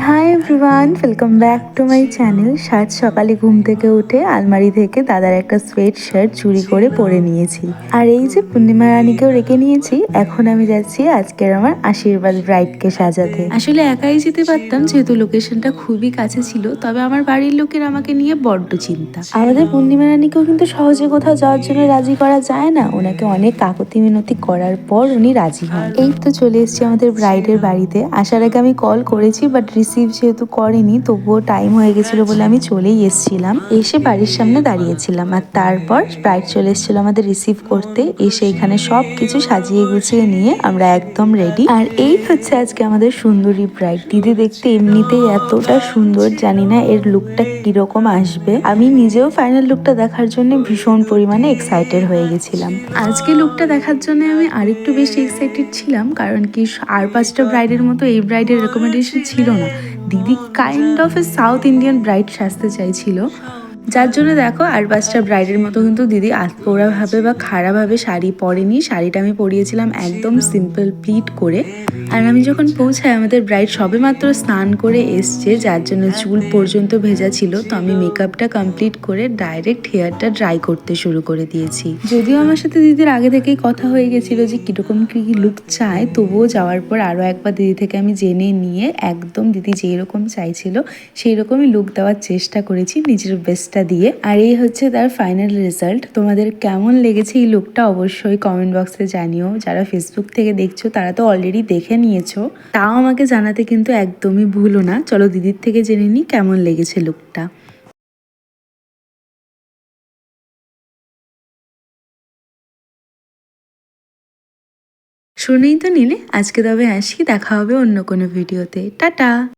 Hi everyone, welcome back to my channel. সাত সকালে ঘুম থেকে উঠে আলমারি থেকে দাদার একটা সোয়েট শার্ট চুরি করে পরে নিয়েছি। আর এই যে পূর্ণিমা রানীকেও রেখে নিয়েছি। এখন আমি যাচ্ছি আজকের আমার আশীর্বাদ ব্রাইডকে সাজাতে। আসলে একাই যেতে পারতাম যেহেতু লোকেশনটা খুবই কাছে ছিল, তবে আমার বাড়ির লোকের আমাকে নিয়ে বড্ড চিন্তা। আমাদের পূর্ণিমা রানীকেও কিন্তু সহজে কোথাও যাওয়ার জন্য রাজি করা যায় না। ওনাকে অনেক কাকতি মিনতি করার পর উনি রাজি হন। এই তো চলে এসেছি আমাদের ব্রাইডের বাড়িতে। আসার আগে আমি কল করেছি, বাট রিসিভ যেহেতু করেনি, তবুও টাইম হয়ে গেছিল বলে আমি চলেই এসেছিলাম। এসে বাড়ির সামনে দাঁড়িয়েছিলাম, আর তারপর ব্রাইড চলে এসেছিল আমাদের রিসিভ করতে। এসে এখানে সব কিছু সাজিয়ে গুছিয়ে নিয়ে আমরা একদম রেডি। আর এই হচ্ছে আজকে আমাদের সুন্দরী ব্রাইড। দিদি দেখতে এমনিতেই এতটা সুন্দর, জানি না এর লুকটা কিরকম আসবে। আমি নিজেও ফাইনাল লুকটা দেখার জন্য ভীষণ পরিমাণে এক্সাইটেড হয়ে গেছিলাম। আজকে লুকটা দেখার জন্য আমি আরেকটু বেশি এক্সাইটেড ছিলাম, কারণ কি আর পাঁচটা ব্রাইডের মতো এই ব্রাইডের রেকমেন্ডেশন ছিল না। দিদি kind of a South Indian bride সাজতে চাইছিল, যার জন্য দেখো আর পাঁচটা ব্রাইডের মতো কিন্তু দিদি আধপোড়াভাবে বা খাড়াভাবে শাড়ি পরেনি। শাড়িটা আমি পরিয়েছিলাম একদম সিম্পল প্লিট করে। আর আমি যখন পৌঁছাই আমাদের ব্রাইড সবেমাত্র স্নান করে এসছে, যার জন্য চুল পর্যন্ত ভেজা ছিল। তো আমি মেকআপটা কমপ্লিট করে ডাইরেক্ট হেয়ারটা ড্রাই করতে শুরু করে দিয়েছি। যদিও আমার সাথে দিদির আগে থেকেই কথা হয়ে গেছিলো যে কীরকম কী লুক চায়, তবুও যাওয়ার পর আরও একবার দিদি থেকে আমি জেনে নিয়ে একদম দিদি যেই রকম চাইছিল সেই রকমই লুক দেওয়ার চেষ্টা করেছি নিজের বেস্টটা দিয়ে। আর এই হচ্ছে তার ফাইনাল রেজাল্ট। তোমাদের কেমন লেগেছে এই লুকটা অবশ্যই কমেন্ট বক্সে জানিও। যারা ফেসবুক থেকে দেখছো তারা তো অলরেডি দেখে নিয়েছো, তাও আমাকে জানাতে কিন্তু একদমই ভুলো না। চলো দিদির থেকে জেনে নিই কেমন লেগেছে লুকটা। শুনেই তো নিলে, আজকে তবে আসি, দেখা হবে অন্য কোনো ভিডিওতে। টাটা।